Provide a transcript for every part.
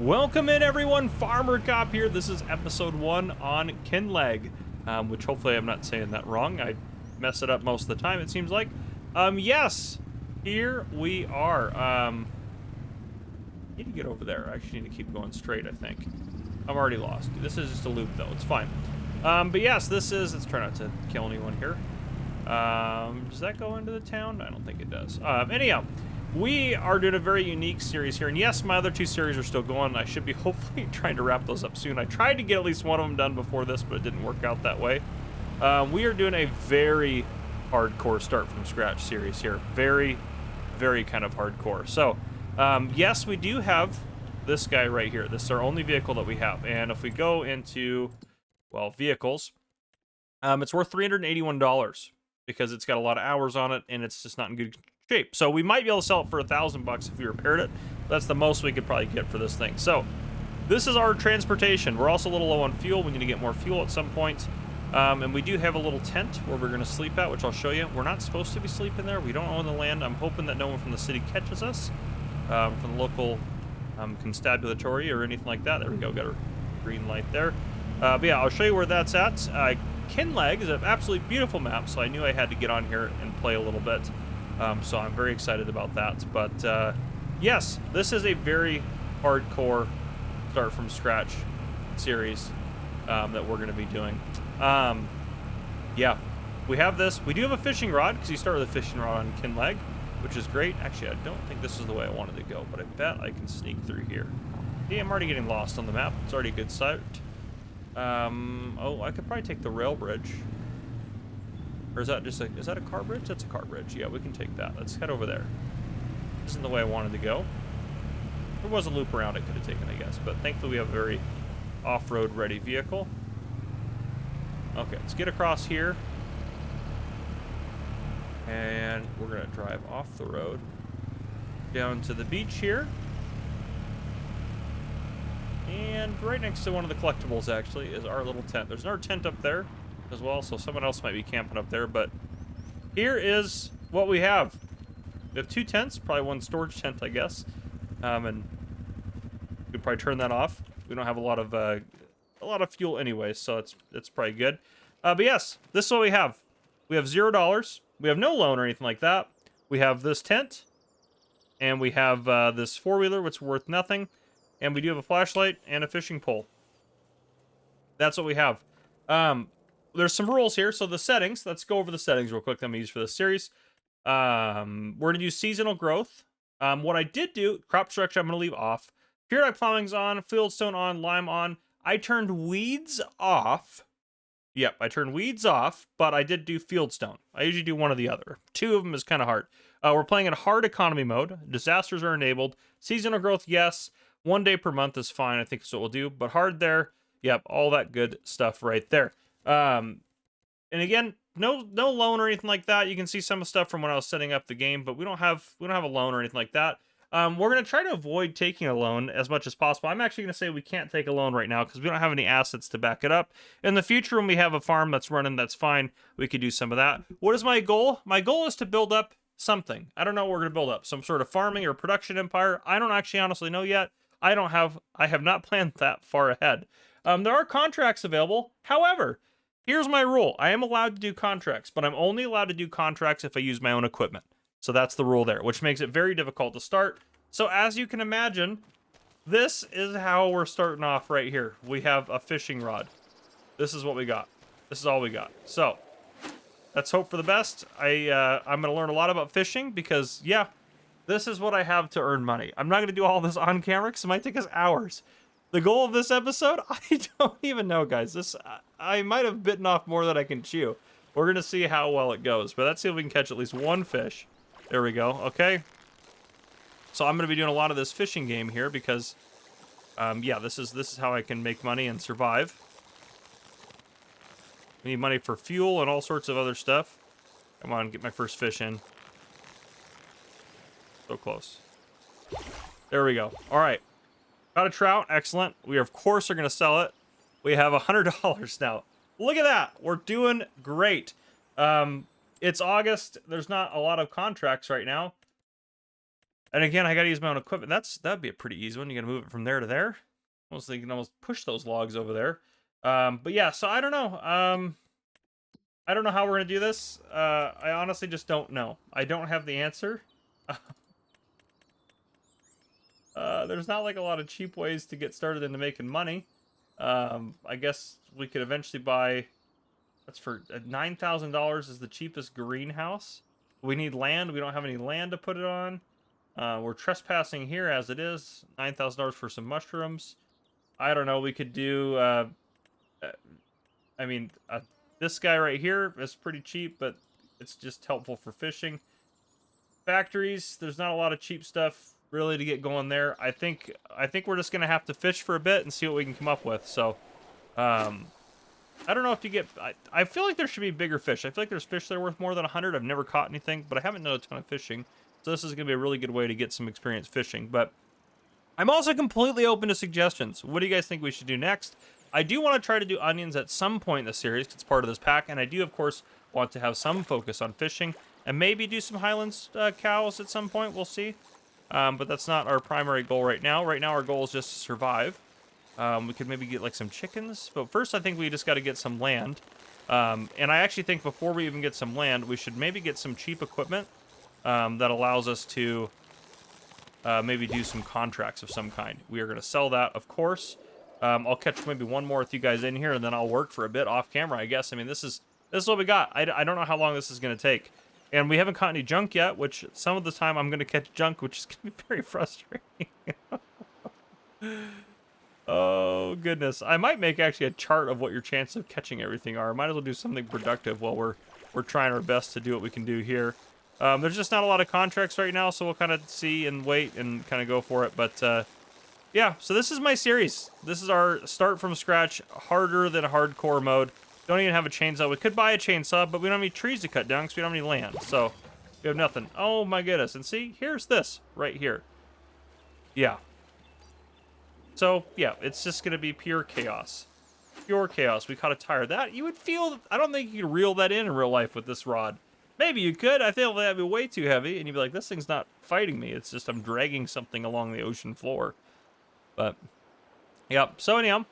Welcome in, everyone. Farmer Cop here. This is episode 1 on Kinlaig, which hopefully I'm not saying that wrong. I mess it up most of the time, it seems like. Yes, here we are. Need to get over there. I actually need to keep going straight, I think. I'm already lost. This is just a loop, though. It's fine. But yes, this is... Let's try not to kill anyone here. Does that go into the town? I don't think it does. Anyhow, we are doing a very unique series here. And yes, my other two series are still going. I should be hopefully trying to wrap those up soon. I tried to get at least one of them done before this, but it didn't work out that way. We are doing a very hardcore start from scratch series here. Very, very kind of hardcore. So, yes, we do have this guy right here. This is our only vehicle that we have. And if we go into, well, vehicles, it's worth $381 because it's got a lot of hours on it and it's just not in good shape. So we might be able to sell it for $1,000 if we repaired it. That's the most we could probably get for this thing. So this is our transportation. We're also a little low on fuel. We need to get more fuel at some point. And we do have a little tent where we're going to sleep at, which I'll show you. We're not supposed to be sleeping there. We don't own the land. I'm hoping that no one from the city catches us, from the local constabulary or anything like that. There we go. Got a green light there. But yeah, I'll show you where that's at. Kinlaig is an absolutely beautiful map, so I knew I had to get on here and play a little bit. So I'm very excited about that. But yes, this is a very hardcore start from scratch series that we're going to be doing. Yeah, we have this. We do have a fishing rod because you start with a fishing rod on Kinlaig, which is great. Actually, I don't think this is the way I wanted to go, but I bet I can sneak through here. Yeah, I'm already getting lost on the map. It's already a good start. Oh, I could probably take the rail bridge. Or is that just a, is that a car bridge? That's a car bridge. Yeah, we can take that. Let's head over there. This isn't the way I wanted to go. There was a loop around I could have taken, I guess. But thankfully we have a very off-road ready vehicle. Okay, let's get across here. And we're going to drive off the road down to the beach here. And right next to one of the collectibles, actually, is our little tent. There's another tent up there as well, so someone else might be camping up there. But here is what we have. We have two tents, probably one storage tent, I guess. And we could probably turn that off. We don't have a lot of fuel anyway, so it's probably good. But yes, this is what we have. We have $0. We have no loan or anything like that. We have this tent, and we have this four-wheeler, which is worth nothing. And we do have a flashlight and a fishing pole. That's what we have. There's some rules here. So the settings, let's go over the settings real quick that I'm going to use for this series. We're going to use seasonal growth. What I did do, crop structure, I'm going to leave off. Periodic plowing's on, fieldstone on, lime on. I turned weeds off. Yep, I turned weeds off, but I did do fieldstone. I usually do one or the other. Two of them is kind of hard. We're playing in hard economy mode. Disasters are enabled. Seasonal growth, yes. 1 day per month is fine. I think that's what we'll do. But hard there, yep, all that good stuff right there. And again, no loan or anything like that. You can see some of the stuff from when I was setting up the game, but we don't have a loan or anything like that. We're gonna try to avoid taking a loan as much as possible. I'm actually gonna say we can't take a loan right now because we don't have any assets to back it up. In the future, when we have a farm that's running, that's fine. We could do some of that. What is my goal? My goal is to build up something. I don't know what we're gonna build up. Some sort of farming or production empire. I don't actually honestly know yet. I have not planned that far ahead. There are contracts available. However, here's my rule. I am allowed to do contracts, but I'm only allowed to do contracts if I use my own equipment. So that's the rule there, which makes it very difficult to start. So as you can imagine, this is how we're starting off right here. We have a fishing rod. This is what we got. This is all we got. So let's hope for the best. I'm going to learn a lot about fishing because, yeah, this is what I have to earn money. I'm not going to do all this on camera because it might take us hours. The goal of this episode, I don't even know, guys. I might have bitten off more than I can chew. We're going to see how well it goes. But let's see if we can catch at least one fish. There we go. Okay. So I'm going to be doing a lot of this fishing game here because, yeah, this is how I can make money and survive. We need money for fuel and all sorts of other stuff. Come on, get my first fish in. So close. There we go. All right. Got a trout. Excellent. We, of course, are going to sell it. We have $100 now. Look at that. We're doing great. It's August. There's not a lot of contracts right now. And again, I gotta use my own equipment. That'd be a pretty easy one. You gotta move it from there to there. Mostly you can almost push those logs over there. But yeah, so I don't know. I don't know how we're gonna do this. I honestly just don't know. I don't have the answer. There's not like a lot of cheap ways to get started into making money. I guess we could eventually buy. That's for $9,000 is the cheapest greenhouse. We need land. We don't have any land to put it on. We're trespassing here as it is. $9,000 for some mushrooms. I don't know. We could do. I mean, this guy right here is pretty cheap, but it's just helpful for fishing. Factories. There's not a lot of cheap stuff really to get going there. I think we're just gonna have to fish for a bit and see what we can come up with. So, I don't know if you get. I feel like there should be bigger fish. I feel like there's fish that are worth more than 100. I've never caught anything, but I haven't done a ton of fishing. So this is gonna be a really good way to get some experience fishing. But I'm also completely open to suggestions. What do you guys think we should do next? I do want to try to do onions at some point in the series. It's part of this pack, and I do, of course, want to have some focus on fishing and maybe do some Highlands cows at some point. We'll see. But that's not our primary goal right now. Right now, our goal is just to survive. We could maybe get like some chickens, but first I think we just got to get some land. And I actually think before we even get some land, we should maybe get some cheap equipment that allows us to maybe do some contracts of some kind. We are going to sell that, of course. I'll catch maybe one more with you guys in here, and then I'll work for a bit off camera, I guess. I mean, this is what we got. I don't know how long this is going to take. And we haven't caught any junk yet, which some of the time I'm going to catch junk, which is going to be very frustrating. Oh, goodness. I might make actually a chart of what your chances of catching everything are. I might as well do something productive while we're trying our best to do what we can do here. There's just not a lot of contracts right now, so we'll kind of see and wait and kind of go for it. But, yeah, so this is my series. This is our start from scratch, harder than hardcore mode. Don't even have a chainsaw. We could buy a chainsaw, but we don't have any trees to cut down because we don't have any land. So we have nothing. Oh, my goodness. And see, here's this right here. Yeah. So, yeah, it's just going to be pure chaos. Pure chaos. We caught a tire. That, you would feel, I don't think you could reel that in real life with this rod. Maybe you could. I feel that'd be way too heavy, and you'd be like, this thing's not fighting me. It's just I'm dragging something along the ocean floor. But, yeah. So, anyhow,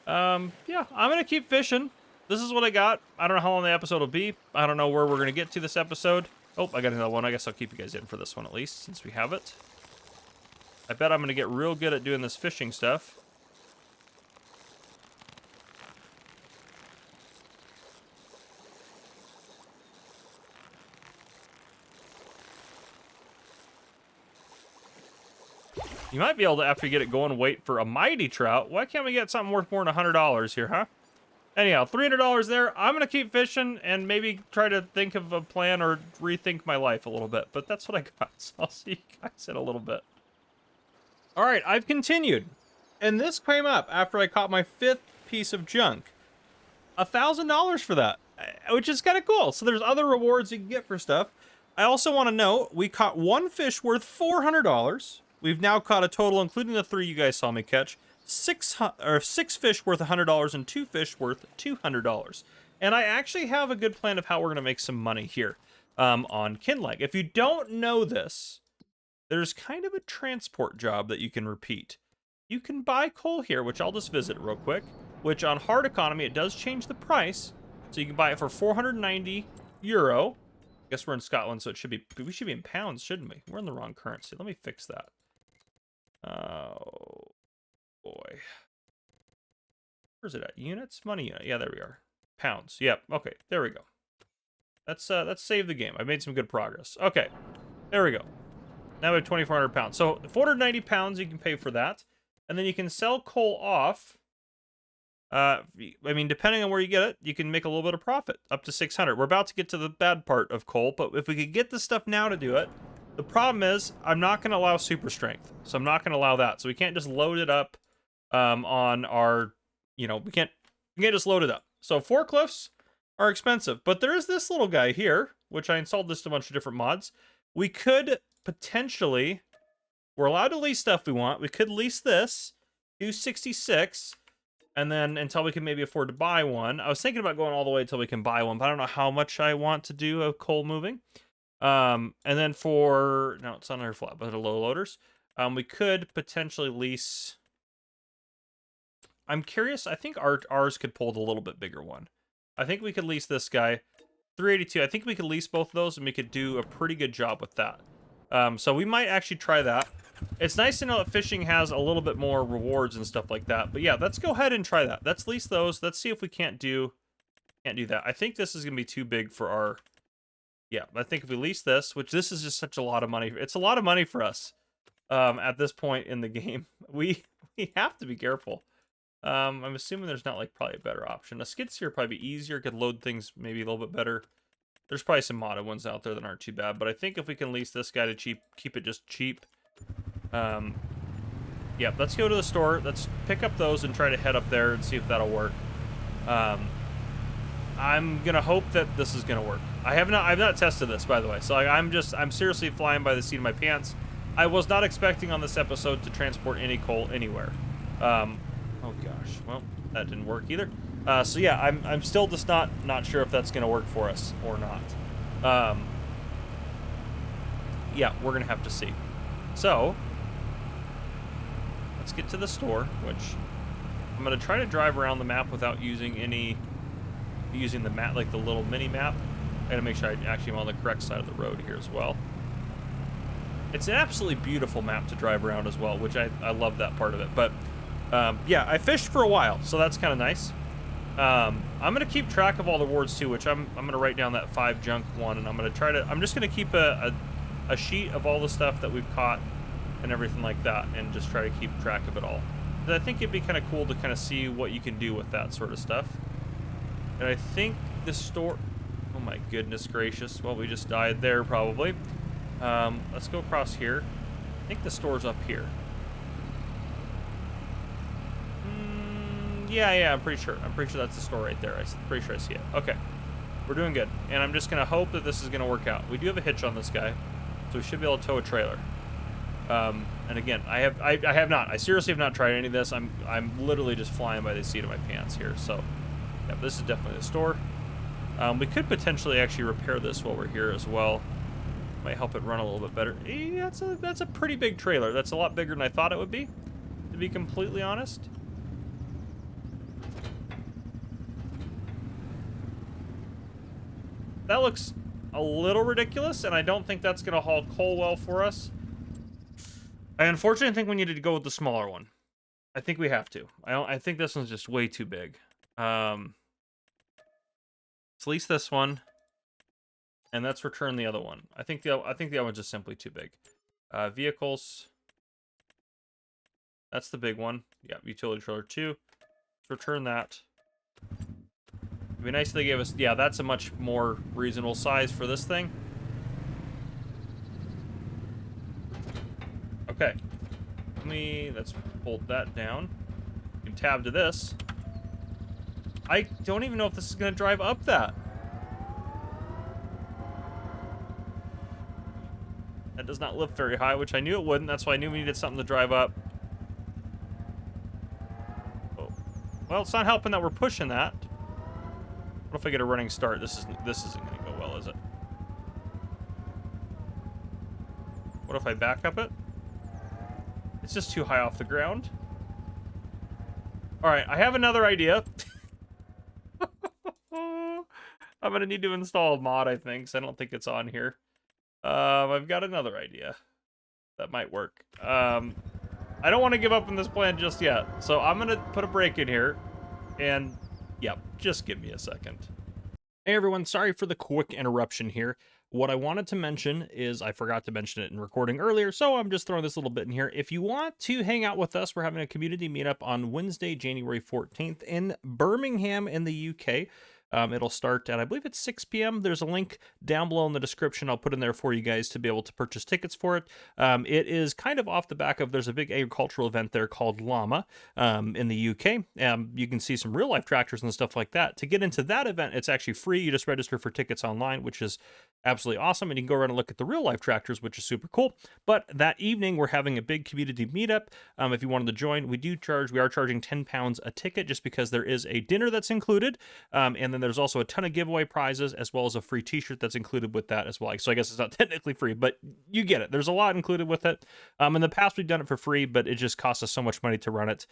yeah, I'm going to keep fishing. This is what I got. I don't know how long the episode will be. I don't know where we're going to get to this episode. Oh, I got another one. I guess I'll keep you guys in for this one at least, since we have it. I bet I'm going to get real good at doing this fishing stuff. You might be able to, after you get it going, wait for a mighty trout. Why can't we get something worth more than $100 here, huh? Anyhow, $300 there. I'm going to keep fishing and maybe try to think of a plan or rethink my life a little bit. But that's what I got. So I'll see you guys in a little bit. All right, I've continued. And this came up after I caught my 5th piece of junk. $1,000 for that, which is kind of cool. So there's other rewards you can get for stuff. I also want to note, we caught one fish worth $400. We've now caught a total, including the 3 you guys saw me catch, 6 fish worth $100 and 2 fish worth $200. And I actually have a good plan of how we're going to make some money here on Kinlaig. If you don't know this, there's kind of a transport job that you can repeat. You can buy coal here, which I'll just visit real quick, which on hard economy, it does change the price. So you can buy it for 490 euro. I guess we're in Scotland, so we should be in pounds, shouldn't we? We're in the wrong currency. Let me fix that. Oh, boy. Where's it at? Units? Money unit. Yeah, there we are. Pounds. Yep. Okay, there we go. Let's save the game. I made some good progress. Okay, there we go. Now we have 2,400 pounds. So 490 pounds you can pay for that. And then you can sell coal off. I mean, depending on where you get it, you can make a little bit of profit, up to 600. We're about to get to the bad part of coal, but if we could get the stuff now to do it, the problem is I'm not going to allow super strength, so I'm not going to allow that. So we can't just load it up on our, we can't just load it up. So forklifts are expensive, but there is this little guy here, which I installed just a bunch of different mods. We could potentially, we're allowed to lease stuff we want. We could lease this, do 66. And then until we can maybe afford to buy one. I was thinking about going all the way until we can buy one, but I don't know how much I want to do of coal moving. And then for, no, it's on our flat, but the low loaders, we could potentially lease. I'm curious. I think ours could pull the little bit bigger one. I think we could lease this guy, 382. I think we could lease both of those, and we could do a pretty good job with that. So we might actually try that. It's nice to know that fishing has a little bit more rewards and stuff like that. But yeah, let's go ahead and try that. Let's lease those. Let's see if we can't do that. I think this is gonna be too big for our. Yeah, I think if we lease this, which this is just such a lot of money. It's a lot of money for us. At this point in the game, we have to be careful. I'm assuming there's not like probably a better option. A skid steer would probably be easier, could load things maybe a little bit better. There's probably some modded ones out there that aren't too bad, but I think if we can lease this guy to keep it just cheap. Yeah, let's go to the store. Let's pick up those and try to head up there and see if that'll work. I'm gonna hope that this is gonna work. I've not tested this, by the way, so I'm seriously flying by the seat of my pants. I was not expecting on this episode to transport any coal anywhere. Oh gosh, well, that didn't work either. So yeah, I'm still just not sure if that's gonna work for us or not. Yeah, we're gonna have to see. So let's get to the store, which I'm gonna try to drive around the map without using the map, like the little mini map. I gotta make sure I actually am on the correct side of the road here as well. It's an absolutely beautiful map to drive around as well, which I love that part of it. But yeah, I fished for a while, so that's kind of nice. I'm gonna keep track of all the rewards too, which I'm gonna write down that 5 junk one, and I'm just gonna keep a sheet of all the stuff that we've caught and everything like that, and just try to keep track of it all. But I think it'd be kind of cool to kind of see what you can do with that sort of stuff. And I think the store, oh my goodness gracious, well, we just died there probably. Let's go across here. I think the store's up here. Yeah, I'm pretty sure that's the store right there. I'm pretty sure I see it. Okay, we're doing good, and I'm just gonna hope that this is gonna work out. We do have a hitch on this guy, so we should be able to tow a trailer. And again, I seriously have not tried any of this. I'm literally just flying by the seat of my pants here. So yeah, this is definitely the store. We could potentially actually repair this while we're here as well. Might help it run a little bit better. Yeah, that's a pretty big trailer. That's a lot bigger than I thought it would be, to be completely honest. That looks a little ridiculous, and I don't think that's going to haul coal well for us. I unfortunately think we needed to go with the smaller one. I think we have to. I think this one's just way too big. Let's lease this one, and let's return the other one. I think the other one's just simply too big. Vehicles. That's the big one. Yeah, utility trailer 2. Let's return that. It'd be nice if they gave us... Yeah, that's a much more reasonable size for this thing. Okay. Let's hold that down. You can tab to this. I don't even know if this is going to drive up that. That does not lift very high, which I knew it wouldn't. That's why I knew we needed something to drive up. Oh. Well, it's not helping that we're pushing that. What if I get a running start? This isn't going to go well, is it? What if I back up it? It's just too high off the ground. All right, I have another idea. I'm going to need to install a mod, I think, so I don't think it's on here. I've got another idea that might work. I don't want to give up on this plan just yet, so I'm going to put a break in here, and yep, just give me a second. Hey everyone, sorry for the quick interruption here. What I wanted to mention is I forgot to mention it in recording earlier, so I'm just throwing this little bit in here. If you want to hang out with us, we're having a community meetup on Wednesday, January 14th in Birmingham in the UK. It'll start at, I believe it's 6 p.m. There's a link down below in the description. I'll put in there for you guys to be able to purchase tickets for it. It is kind of off the back of, there's a big agricultural event there called Llama in the UK. You can see some real life tractors and stuff like that. To get into that event, it's actually free. You just register for tickets online, which is absolutely awesome. And you can go around and look at the real life tractors, which is super cool. But that evening, we're having a big community meetup. If you wanted to join, we are charging £10 a ticket just because there is a dinner that's included. And then there's also a ton of giveaway prizes as well as a free t-shirt that's included with that as well. So I guess it's not technically free, but you get it. There's a lot included with it. In the past, we've done it for free, but it just costs us so much money to run it.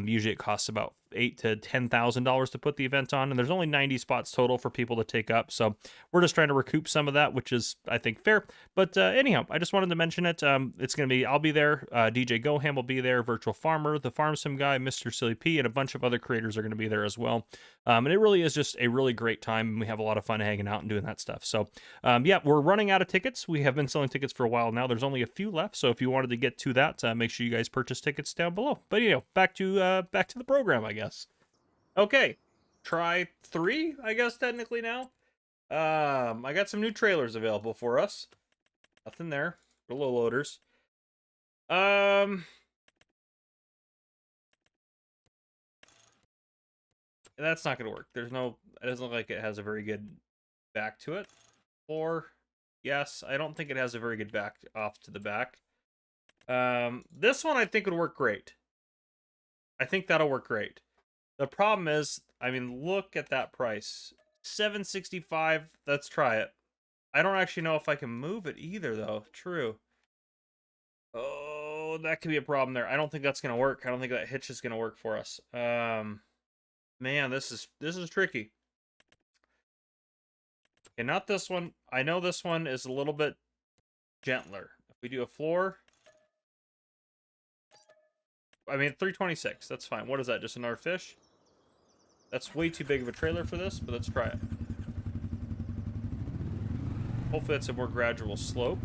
Usually it costs about $8,000 to $10,000 to put the event on, and there's only 90 spots total for people to take up. So we're just trying to recoup some of that, which is, I think, fair. But anyhow, I just wanted to mention it. It's going to be, I'll be there. DJ Goham will be there. Virtual Farmer, the Farm Sim guy, Mr. Silly P, and a bunch of other creators are going to be there as well. And it really is just a really great time, and we have a lot of fun hanging out and doing that stuff. So yeah, we're running out of tickets. We have been selling tickets for a while now. There's only a few left, so if you wanted to get to that, make sure you guys purchase tickets down below. But back to the program, I guess. Okay, try 3, I guess, technically now. I got some new trailers available for us. Nothing there. The low loaders. That's not gonna work. It doesn't look like it has a very good back to it. Or, yes, I don't think it has a very good back off to the back. This one I think would work great. I think that'll work great. The problem is, I mean, look at that price. $765. Let's try it. I don't actually know if I can move it either, though. True. Oh, that could be a problem there. I don't think that's gonna work. I don't think that hitch is gonna work for us. Man, this is tricky. Okay, not this one. I know this one is a little bit gentler. If we do a floor, I mean, 326. That's fine. What is that? Just another fish? That's way too big of a trailer for this, but let's try it. Hopefully it's a more gradual slope.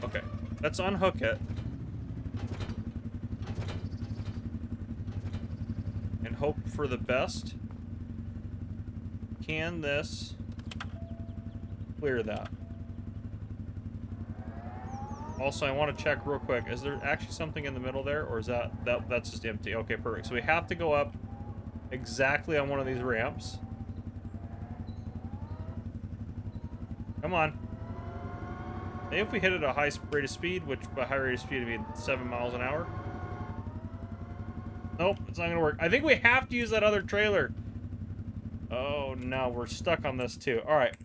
Okay, let's unhook it. And hope for the best. Can this clear that? Also, I want to check real quick. Is there actually something in the middle there, or is that's just empty? Okay, perfect. So we have to go up exactly on one of these ramps. Come on. Maybe if we hit it at a high rate of speed, which by high rate of speed would be 7 miles an hour. Nope, it's not gonna work. I think we have to use that other trailer. Oh no, we're stuck on this too. All right.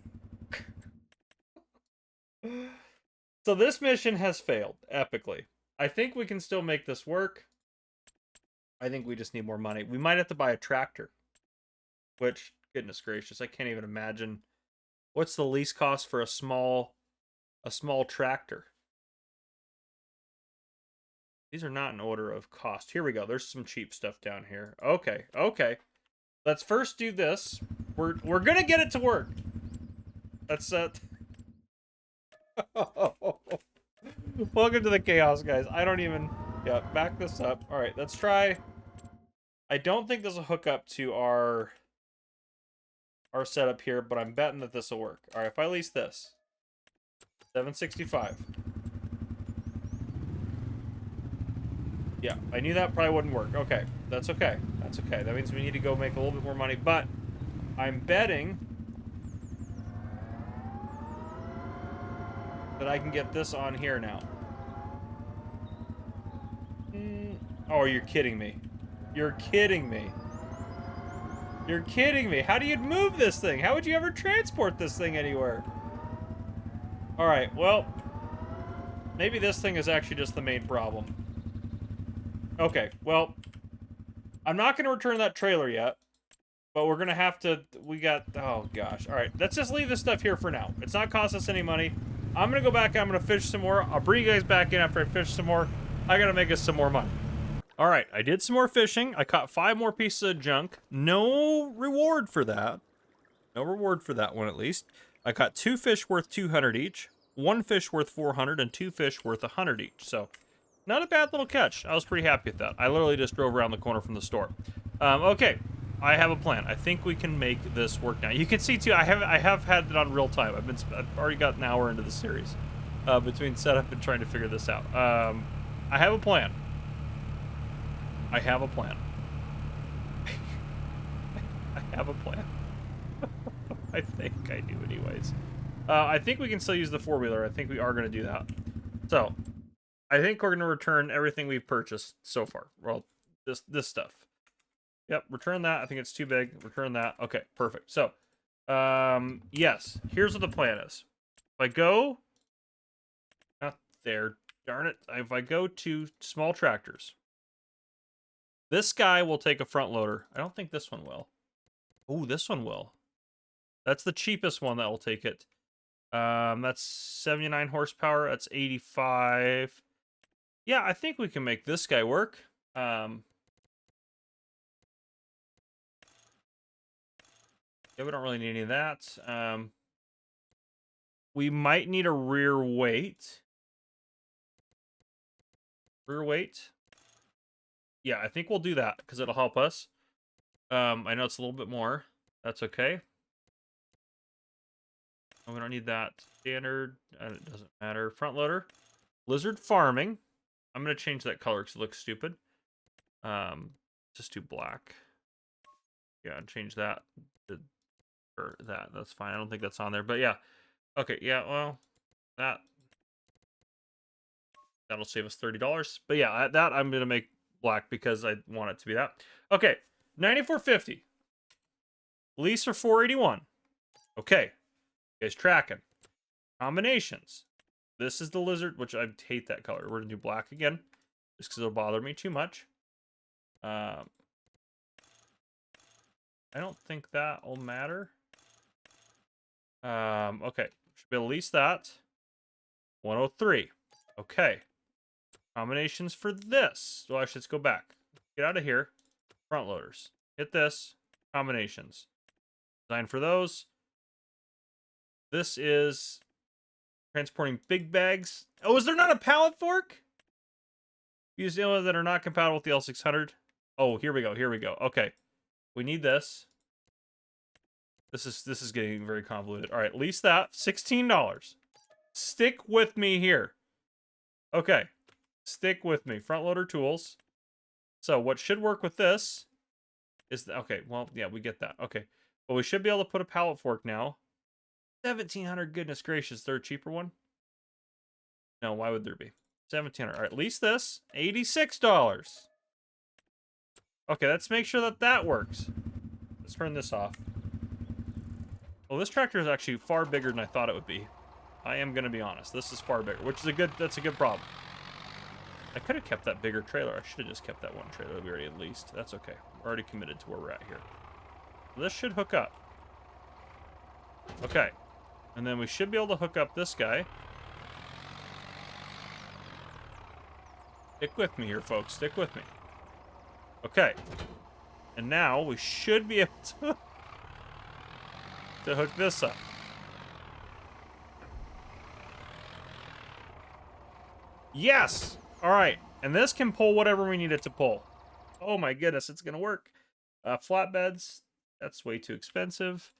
So this mission has failed epically. I think we can still make this work. I think we just need more money. We might have to buy a tractor. Which, goodness gracious, I can't even imagine. What's the least cost for a small tractor? These are not in order of cost. Here we go. There's some cheap stuff down here. Okay, okay. Let's first do this. We're gonna get it to work. That's Welcome to the chaos, guys. I don't even... Yeah, back this up. All right, let's try... I don't think this will hook up to our setup here, but I'm betting that this will work. All right, if I lease this, $765. Yeah, I knew that probably wouldn't work. Okay, that's okay. That's okay. That means we need to go make a little bit more money, but I'm betting that I can get this on here now. Oh, you're kidding me. You're kidding me. You're kidding me. How do you move this thing? How would you ever transport this thing anywhere? Alright, well, maybe this thing is actually just the main problem. Okay, well, I'm not going to return that trailer yet, but we're going to have to, oh gosh. Alright, let's just leave this stuff here for now. It's not cost us any money. I'm going to go back, I'm going to fish some more. I'll bring you guys back in after I fish some more. I got to make us some more money. All right, I did some more fishing. I caught 5 more pieces of junk. No reward for that. No reward for that one, at least. I caught 2 fish worth 200 each, 1 fish worth 400, and 2 fish worth 100 each. So, not a bad little catch. I was pretty happy with that. I literally just drove around the corner from the store. Okay, I have a plan. I think we can make this work now. You can see too. I have had it on real time. I've already got an hour into the series between setup and trying to figure this out. I have a plan. I have a plan. have a plan. I think I do anyways. I think we can still use the four-wheeler. I think we are going to do that. So, I think we're going to return everything we've purchased so far. Well, this stuff. Yep, return that. I think it's too big. Return that. Okay, perfect. So, yes, here's what the plan is. If I go... Not there. Darn it. If I go to small tractors, this guy will take a front loader. I don't think this one will. Oh, this one will. That's the cheapest one that will take it. That's 79 horsepower. That's 85. Yeah, I think we can make this guy work. Yeah, we don't really need any of that. We might need a rear weight. Rear weight. Yeah, I think we'll do that because it'll help us. I know it's a little bit more. That's okay. Oh, we don't need that. Standard. It doesn't matter. Front loader. Lizard farming. I'm going to change that color because it looks stupid. Just do black. Yeah, and change that to or that. That's fine. I don't think that's on there. But yeah. Okay, yeah, well, that'll save us $30. But yeah, that I'm going to make black because I want it to be that. Okay, $94.50. Lease for $481. Okay. You guys tracking. Combinations. This is the lizard, which I hate that color. We're going to do black again. Just because it'll bother me too much. I don't think that will matter. Okay. Should be able to lease that. 103. Okay. Combinations for this. So actually, let's go back. Get out of here. Front loaders. Hit this. Combinations. Design for those. This is transporting big bags. Oh, is there not a pallet fork? Use the that are not compatible with the L600. Oh, here we go. Here we go. Okay. We need this. This is getting very convoluted. All right, lease that. $16. Stick with me here. Okay. Stick with me. Front loader tools. So what should work with this is... Okay, well, yeah, we get that. Okay. But we should be able to put a pallet fork now. 1,700, goodness gracious. Is there a cheaper one? No, why would there be? 1,700. All right, lease this. $86. Okay, let's make sure that that works. Let's turn this off. Well, this tractor is actually far bigger than I thought it would be. I am going to be honest. This is far bigger, which is that's a good problem. I could have kept that bigger trailer. I should have just kept that one trailer that we already leased. That's okay. We're already committed to where we're at here. This should hook up. Okay. And then we should be able to hook up this guy. Stick with me here, folks. Stick with me. Okay. And now we should be able to hook this up. Yes! Alright. And this can pull whatever we need it to pull. Oh my goodness, it's going to work. Flatbeds. That's way too expensive.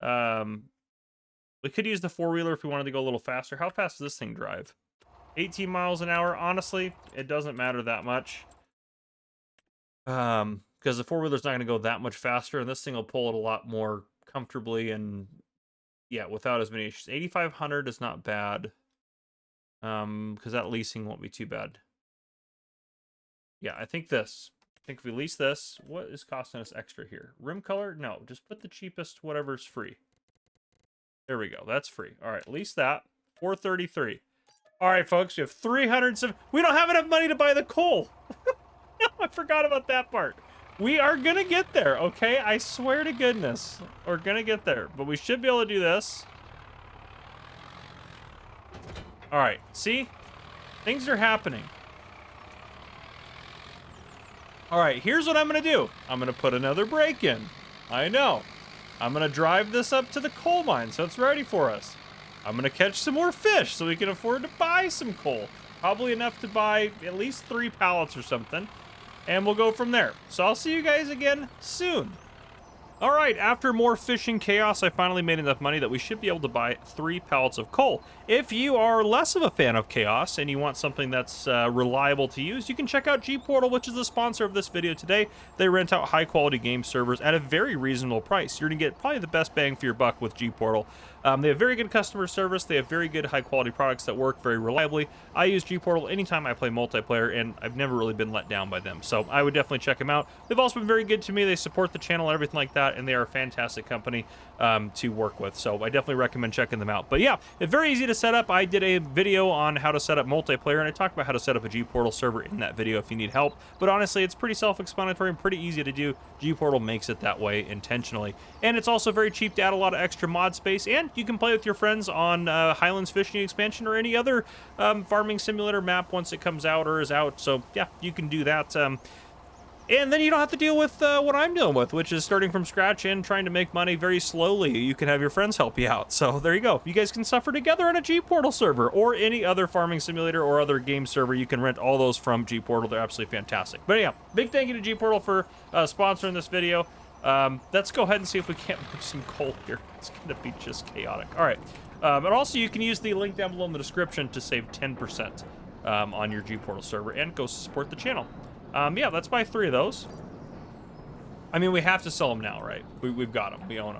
We could use the four-wheeler if we wanted to go a little faster. How fast does this thing drive? 18 miles an hour. Honestly, it doesn't matter that much. Because the four-wheeler's not going to go that much faster, and this thing will pull it a lot more comfortably and, yeah, without as many issues. 8,500 is not bad. Because that leasing won't be too bad. Yeah, I think this. I think if we lease this, what is costing us extra here? Rim color? No, just put the cheapest whatever's free. There we go. That's free. All right, lease that. $433. All right, folks, we have 307. We don't have enough money to buy the coal. No, I forgot about that part. We are going to get there, okay? I swear to goodness. We're going to get there. But we should be able to do this. All right, see? Things are happening. All right, here's what I'm going to do. I'm going to put another brake in. I know. I'm going to drive this up to the coal mine so it's ready for us. I'm going to catch some more fish so we can afford to buy some coal. Probably enough to buy at least 3 pallets or something. And we'll go from there. So I'll see you guys again soon. All right, after more fishing chaos, I finally made enough money that we should be able to buy 3 pallets of coal. If you are less of a fan of chaos and you want something that's reliable to use, you can check out G-Portal, which is the sponsor of this video today. They rent out high-quality game servers at a very reasonable price. You're going to get probably the best bang for your buck with G-Portal. They have very good customer service. They have very good high-quality products that work very reliably. I use G-Portal anytime I play multiplayer, and I've never really been let down by them. So I would definitely check them out. They've also been very good to me. They support the channel and everything like that, and they are a fantastic company to work with. So I definitely recommend checking them out. But yeah, it's very easy to set up. I did a video on how to set up multiplayer, and I talked about how to set up a G-Portal server in that video if you need help. But honestly, it's pretty self-explanatory and pretty easy to do. G-Portal makes it that way intentionally. And it's also very cheap to add a lot of extra mod space, and you can play with your friends on Highlands Fishing Expansion or any other farming simulator map once it comes out or is out. So yeah, you can do that. And then you don't have to deal with what I'm dealing with, which is starting from scratch and trying to make money very slowly. You can have your friends help you out. So there you go. You guys can suffer together on a G-Portal server or any other farming simulator or other game server. You can rent all those from G-Portal. They're absolutely fantastic. But yeah, big thank you to G-Portal for sponsoring this video. Let's go ahead and see if we can't move some coal here. It's going to be just chaotic. All right. And also, you can use the link down below in the description to save 10% on your G-Portal server and go support the channel. Yeah, let's buy 3 of those. I mean, we have to sell them now, right? We've got them. We own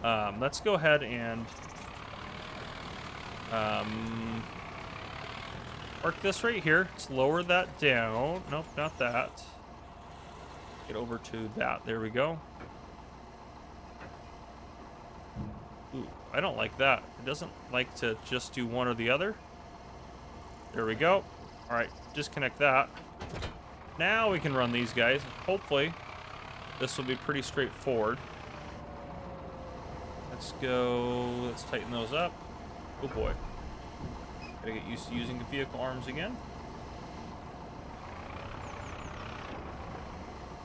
them. Let's go ahead and mark this right here. Let's lower that down. Nope, not that. Get over to that. There we go. Ooh, I don't like that. It doesn't like to just do one or the other. There we go. All right, disconnect that. Now we can run these guys. Hopefully, this will be pretty straightforward. Let's go. Let's tighten those up. Oh boy. Gotta get used to using the vehicle arms again.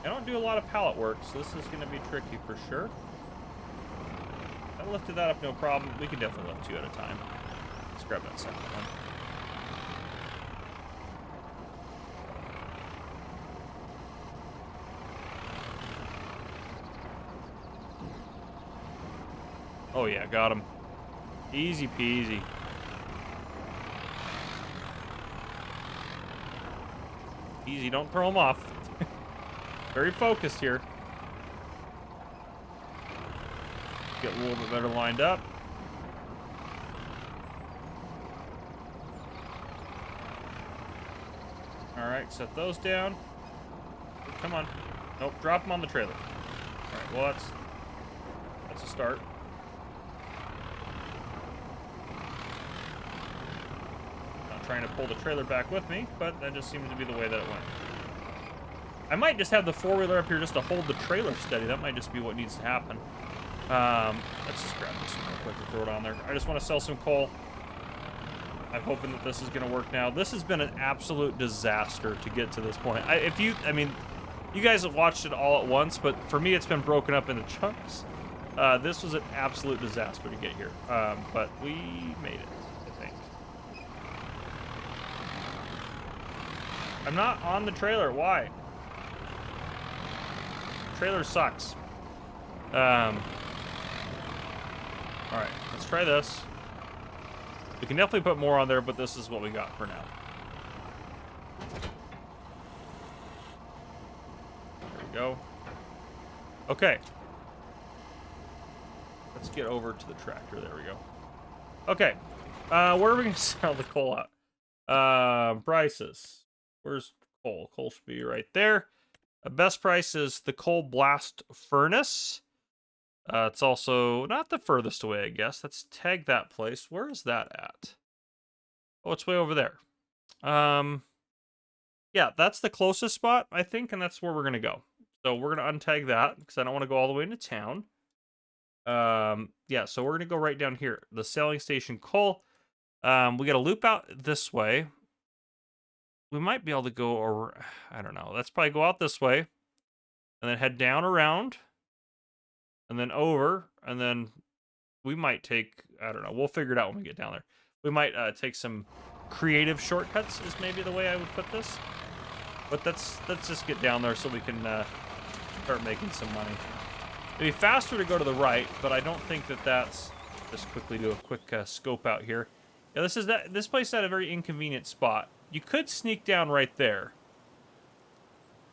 I don't do a lot of pallet work, so this is going to be tricky for sure. I lifted that up, no problem. We can definitely lift 2 at a time. Let's grab that second one. Oh yeah, got him. Easy peasy. Easy, don't throw him off. Very focused here. Get a little bit better lined up. All right, set those down. Come on. Nope, drop them on the trailer. All right, well, that's a start. Not trying to pull the trailer back with me, but that just seems to be the way that it went. I might just have the 4-wheeler up here just to hold the trailer steady. That might just be what needs to happen. Let's just grab this one real quick and throw it on there. I just want to sell some coal. I'm hoping that this is going to work now. This has been an absolute disaster to get to this point. I mean, you guys have watched it all at once, but for me, it's been broken up into chunks. This was an absolute disaster to get here, but we made it, I think. I'm not on the trailer. Why? Trailer sucks. All right, let's try this. We can definitely put more on there, but this is what we got for now. There we go. Okay. Let's get over to the tractor. There we go. Okay. Where are we going to sell the coal at? Prices. Where's coal? Coal should be right there. Best price is the coal blast furnace. It's also not the furthest away, I guess. Let's tag that place. Where is that at? Oh, it's way over there. Yeah, that's the closest spot, I think, and that's where we're going to go. So we're going to untag that because I don't want to go all the way into town. Yeah, so we're going to go right down here. The sailing station coal. We got to loop out this way. We might be able to go, or I don't know. Let's probably go out this way and then head down around and then over. And then we might take, I don't know. We'll figure it out when we get down there. We might take some creative shortcuts is maybe the way I would put this. But let's just get down there so we can start making some money. It'd be faster to go to the right, but I don't think that that's... Just quickly do a quick scope out here. Yeah, this place had a very inconvenient spot. You could sneak down right there.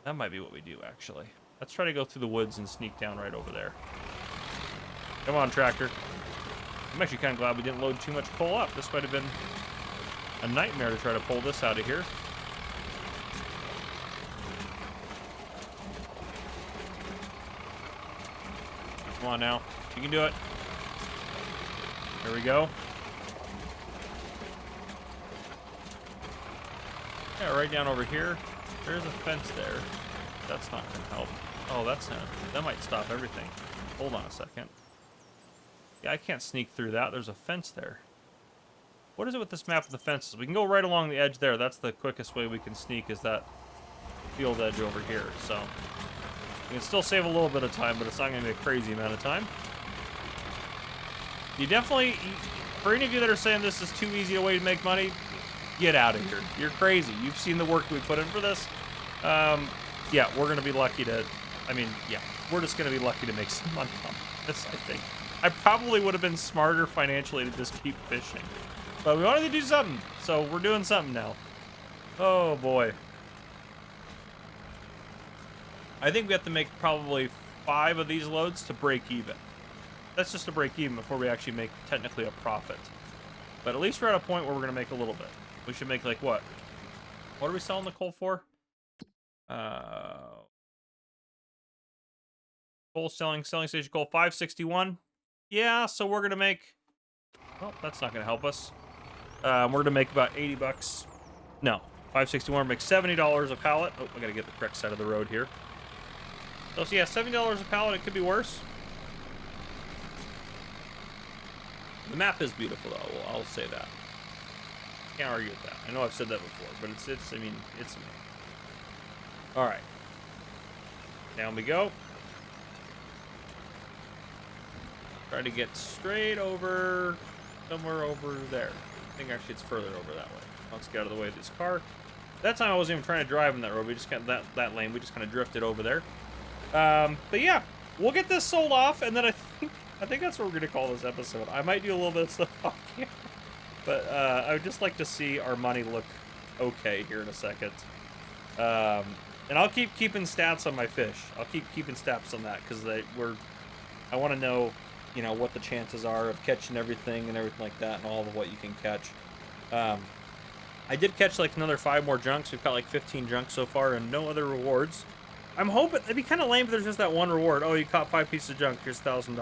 That might be what we do, actually. Let's try to go through the woods and sneak down right over there. Come on, tractor. I'm actually kind of glad we didn't load too much coal up. This might have been a nightmare to try to pull this out of here. Come on now. You can do it. There we go. Yeah, right down over here. There's a fence there. That's not going to help. Oh, that might stop everything. Hold on a second. Yeah, I can't sneak through that. There's a fence there. What is it with this map with the fences? We can go right along the edge there. That's the quickest way we can sneak, is that field edge over here. So we can still save a little bit of time, but it's not going to be a crazy amount of time. You definitely, for any of you that are saying this is too easy a way to make money, get out of here. You're crazy. You've seen the work we put in for this. Yeah, we're going to be lucky to, we're just going to be lucky to make some money on this, I think. I probably would have been smarter financially to just keep fishing. But we wanted to do something, so we're doing something now. Oh, boy. I think we have to make probably 5 of these loads to break even. That's just to break even before we actually make technically a profit. But at least we're at a point where we're going to make a little bit. We should make like what? What are we selling the coal for? Coal selling station coal 561. Yeah, so we're going to make... Well, that's not going to help us. We're going to make about 80 bucks. No, 561 makes $70 a pallet. Oh, I got to get the correct side of the road here. So yeah, $70 a pallet. It could be worse. The map is beautiful, though. I'll say that. Can't argue with that. I know I've said that before, but it's amazing. All right. Down we go. Try to get straight over, somewhere over there. I think actually it's further over that way. Let's get out of the way of this car. That time I wasn't even trying to drive in that road. We just got that lane. We just kind of drifted over there. But yeah, we'll get this sold off, and then I think that's what we're going to call this episode. I might do a little bit of stuff off camera, but I would just like to see our money look okay here in a second. And I'll keep keeping stats on my fish. I'll keep keeping stats on that, because I want to know, you know, what the chances are of catching everything and everything like that, and all of what you can catch. I did catch like another 5 more junks. We've caught like 15 junks so far, and no other rewards. I'm hoping it'd be kind of lame if there's just that one reward. Oh, you caught 5 pieces of junk. Here's $1,000.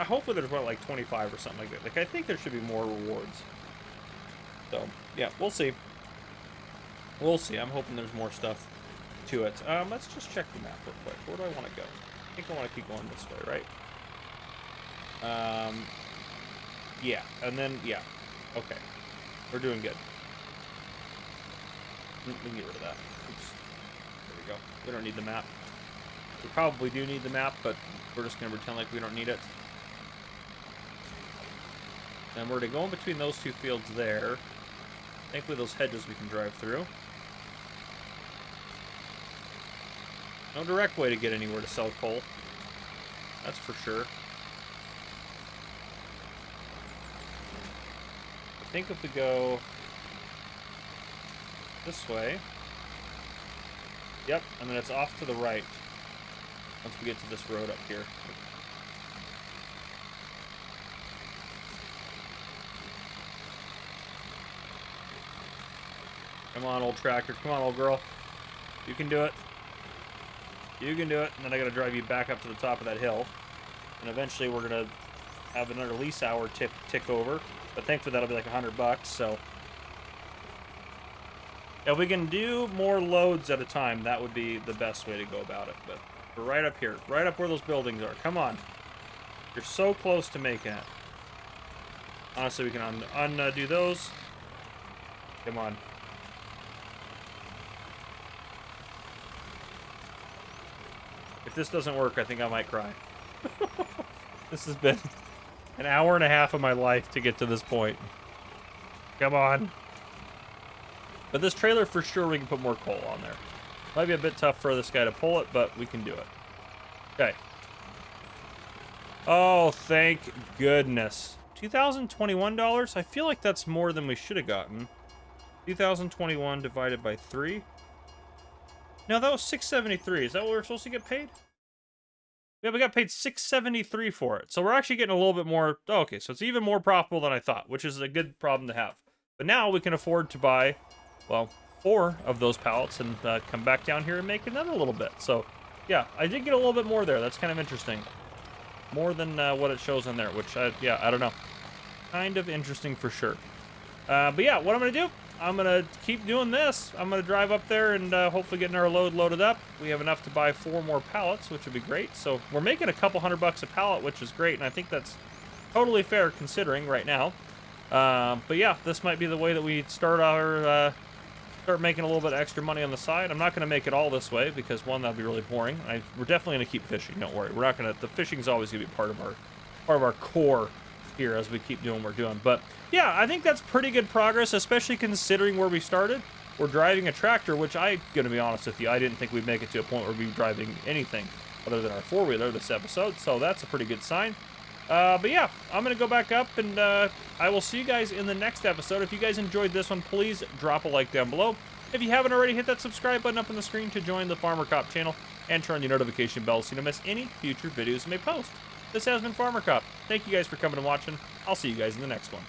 Hopefully there's what, like 25 or something like that. Like, I think there should be more rewards. So yeah, we'll see. We'll see. I'm hoping there's more stuff to it. Let's just check the map real quick. Where do I want to go? I think I want to keep going this way, right? Yeah, and then yeah. Okay, we're doing good. We can get rid of that. Oops. There we go. We don't need the map. We probably do need the map, but we're just going to pretend like we don't need it. And we're going to go in between those 2 fields there. Thankfully, those hedges we can drive through. No direct way to get anywhere to sell coal. That's for sure. I think if we go this way. Yep, and then it's off to the right once we get to this road up here. Come on, old tractor. Come on, old girl. You can do it. You can do it. And then I got to drive you back up to the top of that hill. And eventually we're going to have another lease hour tick over. But thankfully that'll be like $100, so... If we can do more loads at a time, that would be the best way to go about it. But we're right up here. Right up where those buildings are. Come on. You're so close to making it. Honestly, we can undo those. Come on. If this doesn't work, I think I might cry. This has been an hour and a half of my life to get to this point. Come on. But this trailer, for sure, we can put more coal on there. Might be a bit tough for this guy to pull it, but we can do it. Okay. Oh, thank goodness. $2,021? I feel like that's more than we should have gotten. 2021 divided by 3. No, that was 673. Is that what we're supposed to get paid? Yeah, we got paid 673 for it. So we're actually getting a little bit more. Oh, okay, so it's even more profitable than I thought, which is a good problem to have. But now we can afford to buy, well, 4 of those pallets and come back down here and make another little bit. So, yeah, I did get a little bit more there. That's kind of interesting. More than what it shows on there, which, yeah, I don't know. Kind of interesting for sure. But yeah, what I'm going to do, I'm going to keep doing this. I'm going to drive up there and hopefully getting our load loaded up. We have enough to buy 4 more pallets, which would be great. So we're making a couple $100 a pallet, which is great. And I think that's totally fair considering right now. But yeah, this might be the way that we start making a little bit of extra money on the side. I'm not going to make it all this way because, one, that'd be really boring. We're definitely going to keep fishing. Don't worry. We're not going to. The fishing's always going to be part of our core here as we keep doing what we're doing. But yeah, I think that's pretty good progress, especially considering where we started. We're driving a tractor, which I'm going to be honest with you, I didn't think we'd make it to a point where we'd be driving anything other than our 4-wheeler this episode. So that's a pretty good sign. But yeah, I'm going to go back up and I will see you guys in the next episode. If you guys enjoyed this one, please drop a like down below. If you haven't already, hit that subscribe button up on the screen to join the Farmer Cop channel and turn on your notification bell so you don't miss any future videos I may post. This has been Farmer Cop. Thank you guys for coming and watching. I'll see you guys in the next one.